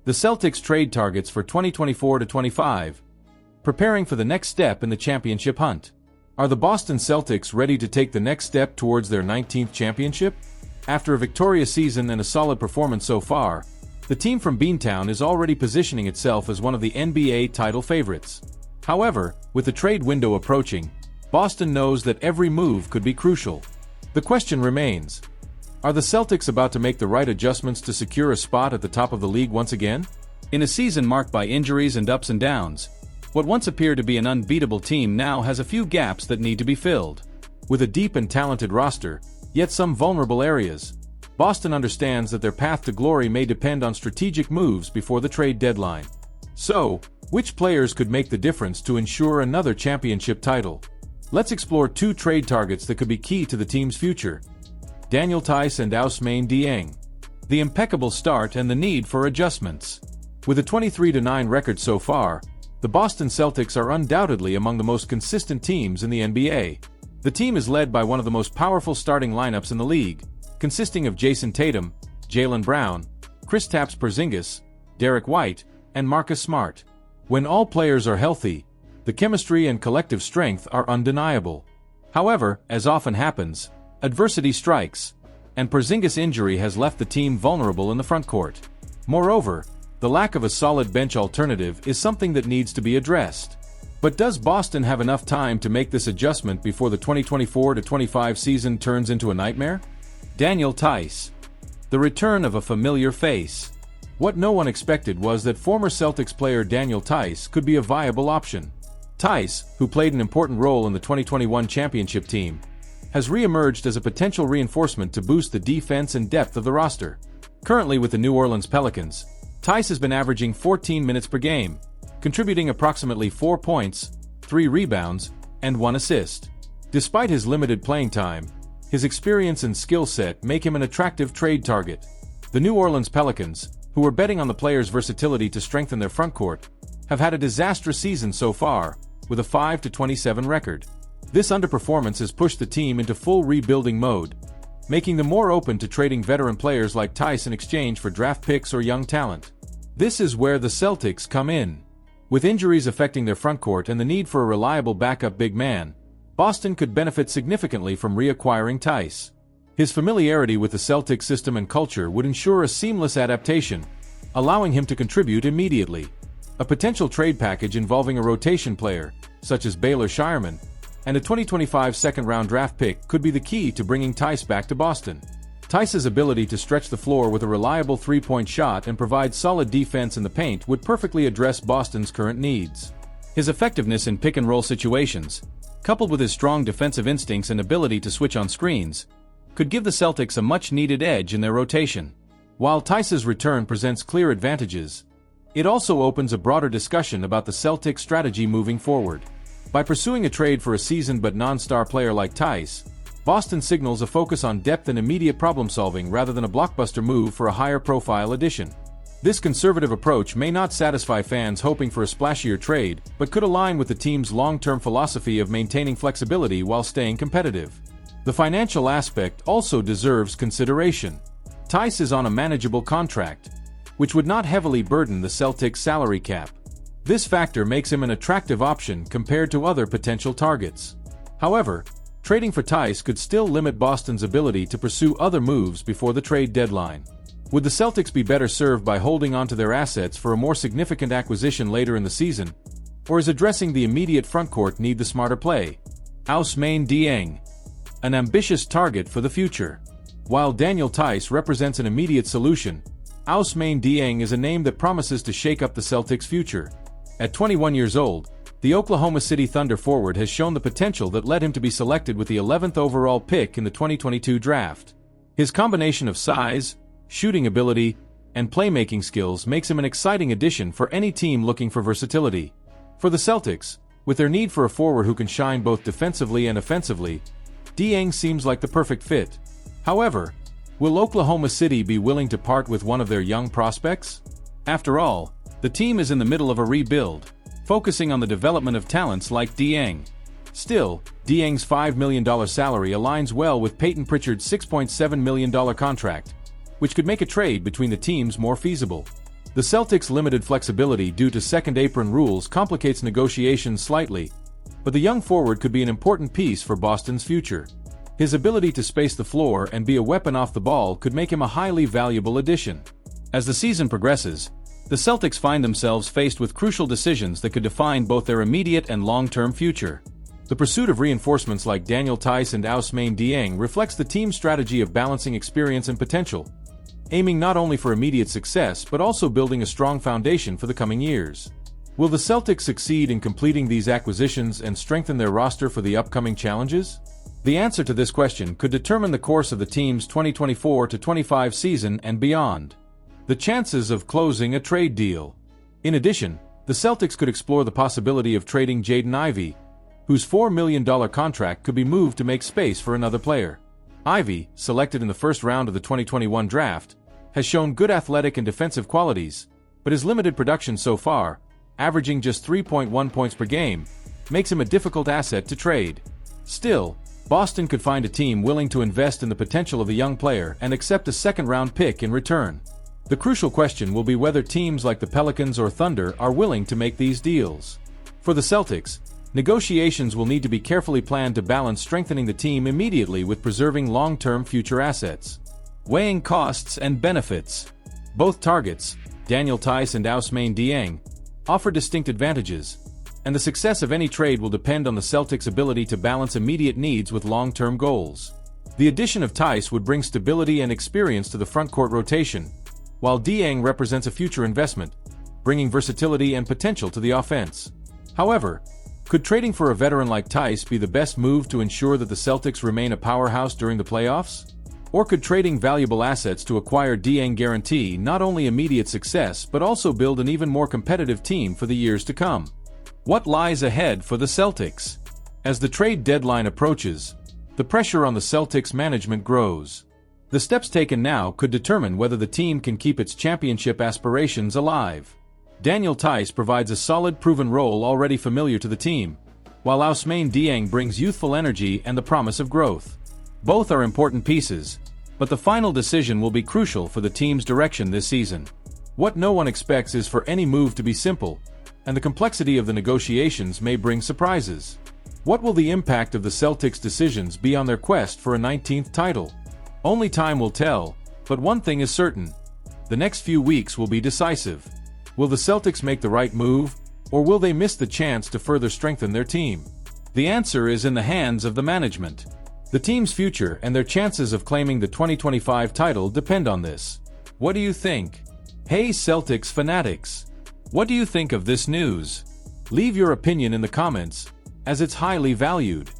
The Celtics trade targets for 2024-25. Preparing for the next step in the championship hunt. Are the Boston Celtics ready to take the next step towards their 19th championship? After a victorious season and a solid performance so far, the team from Beantown is already positioning itself as one of the NBA title favorites. However, with the trade window approaching, Boston knows that every move could be crucial. The question remains, are the Celtics about to make the right adjustments to secure a spot at the top of the league once again? In a season marked by injuries and ups and downs, what once appeared to be an unbeatable team now has a few gaps that need to be filled. With a deep and talented roster, yet some vulnerable areas, Boston understands that their path to glory may depend on strategic moves before the trade deadline. So, which players could make the difference to ensure another championship title? Let's explore two trade targets that could be key to the team's future: Daniel Theis and Ousmane Dieng. The impeccable start and the need for adjustments. With a 23-9 record so far, the Boston Celtics are undoubtedly among the most consistent teams in the NBA. The team is led by one of the most powerful starting lineups in the league, consisting of Jason Tatum, Jaylen Brown, Kristaps Porzingis, Derek White, and Marcus Smart. When all players are healthy, the chemistry and collective strength are undeniable. However, as often happens, adversity strikes, and Porzingis' injury has left the team vulnerable in the frontcourt. Moreover, the lack of a solid bench alternative is something that needs to be addressed. But does Boston have enough time to make this adjustment before the 2024-25 season turns into a nightmare? Daniel Theis. The return of a familiar face. What no one expected was that former Celtics player Daniel Theis could be a viable option. Theis, who played an important role in the 2021 championship team, has re-emerged as a potential reinforcement to boost the defense and depth of the roster. Currently with the New Orleans Pelicans, Theis has been averaging 14 minutes per game, contributing approximately 4 points, 3 rebounds, and 1 assist. Despite his limited playing time, his experience and skill set make him an attractive trade target. The New Orleans Pelicans, who were betting on the player's versatility to strengthen their frontcourt, have had a disastrous season so far, with a 5-27 record. This underperformance has pushed the team into full rebuilding mode, making them more open to trading veteran players like Theis in exchange for draft picks or young talent. This is where the Celtics come in. With injuries affecting their frontcourt and the need for a reliable backup big man, Boston could benefit significantly from reacquiring Theis. His familiarity with the Celtics system and culture would ensure a seamless adaptation, allowing him to contribute immediately. A potential trade package involving a rotation player, such as Baylor Shireman, and a 2025 second-round draft pick could be the key to bringing Theis back to Boston. Theis's ability to stretch the floor with a reliable three-point shot and provide solid defense in the paint would perfectly address Boston's current needs. His effectiveness in pick-and-roll situations, coupled with his strong defensive instincts and ability to switch on screens, could give the Celtics a much-needed edge in their rotation. While Theis's return presents clear advantages, it also opens a broader discussion about the Celtics' strategy moving forward. By pursuing a trade for a seasoned but non-star player like Theis, Boston signals a focus on depth and immediate problem-solving rather than a blockbuster move for a higher-profile addition. This conservative approach may not satisfy fans hoping for a splashier trade, but could align with the team's long-term philosophy of maintaining flexibility while staying competitive. The financial aspect also deserves consideration. Theis is on a manageable contract, which would not heavily burden the Celtics' salary cap. This factor makes him an attractive option compared to other potential targets. However, trading for Theis could still limit Boston's ability to pursue other moves before the trade deadline. Would the Celtics be better served by holding onto their assets for a more significant acquisition later in the season, or is addressing the immediate frontcourt need the smarter play? Ousmane Dieng. An ambitious target for the future. While Daniel Theis represents an immediate solution, Ousmane Dieng is a name that promises to shake up the Celtics' future. At 21 years old, the Oklahoma City Thunder forward has shown the potential that led him to be selected with the 11th overall pick in the 2022 draft. His combination of size, shooting ability, and playmaking skills makes him an exciting addition for any team looking for versatility. For the Celtics, with their need for a forward who can shine both defensively and offensively, Dieng seems like the perfect fit. However, will Oklahoma City be willing to part with one of their young prospects? After all, the team is in the middle of a rebuild, focusing on the development of talents like Dieng. Still, Dieng's $5 million salary aligns well with Peyton Pritchard's $6.7 million contract, which could make a trade between the teams more feasible. The Celtics' limited flexibility due to second apron rules complicates negotiations slightly, but the young forward could be an important piece for Boston's future. His ability to space the floor and be a weapon off the ball could make him a highly valuable addition. As the season progresses, the Celtics find themselves faced with crucial decisions that could define both their immediate and long-term future. The pursuit of reinforcements like Daniel Tice and Ousmane Dieng reflects the team's strategy of balancing experience and potential, aiming not only for immediate success but also building a strong foundation for the coming years. Will the Celtics succeed in completing these acquisitions and strengthen their roster for the upcoming challenges? The answer to this question could determine the course of the team's 2024-25 season and beyond. The chances of closing a trade deal. In addition, the Celtics could explore the possibility of trading Jaden Ivey, whose $4 million contract could be moved to make space for another player. Ivey, selected in the first round of the 2021 draft, has shown good athletic and defensive qualities, but his limited production so far, averaging just 3.1 points per game, makes him a difficult asset to trade. Still, Boston could find a team willing to invest in the potential of the young player and accept a second-round pick in return. The crucial question will be whether teams like the Pelicans or Thunder are willing to make these deals. For the Celtics, negotiations will need to be carefully planned to balance strengthening the team immediately with preserving long-term future assets. Weighing costs and benefits. Both targets, Daniel Tice and Ousmane Dieng, offer distinct advantages, and the success of any trade will depend on the Celtics' ability to balance immediate needs with long-term goals. The addition of Tice would bring stability and experience to the frontcourt rotation, while Dieng represents a future investment, bringing versatility and potential to the offense. However, could trading for a veteran like Tice be the best move to ensure that the Celtics remain a powerhouse during the playoffs? Or could trading valuable assets to acquire Dieng guarantee not only immediate success but also build an even more competitive team for the years to come? What lies ahead for the Celtics? As the trade deadline approaches, the pressure on the Celtics management grows. The steps taken now could determine whether the team can keep its championship aspirations alive. Daniel Tice provides a solid proven role already familiar to the team, while Ousmane Dieng brings youthful energy and the promise of growth. Both are important pieces, but the final decision will be crucial for the team's direction this season. What no one expects is for any move to be simple, and the complexity of the negotiations may bring surprises. What will the impact of the Celtics' decisions be on their quest for a 19th title? Only time will tell, but one thing is certain: the next few weeks will be decisive. Will the Celtics make the right move, or will they miss the chance to further strengthen their team? The answer is in the hands of the management. The team's future and their chances of claiming the 2025 title depend on this. What do you think? Hey Celtics fanatics! What do you think of this news? Leave your opinion in the comments, as it's highly valued.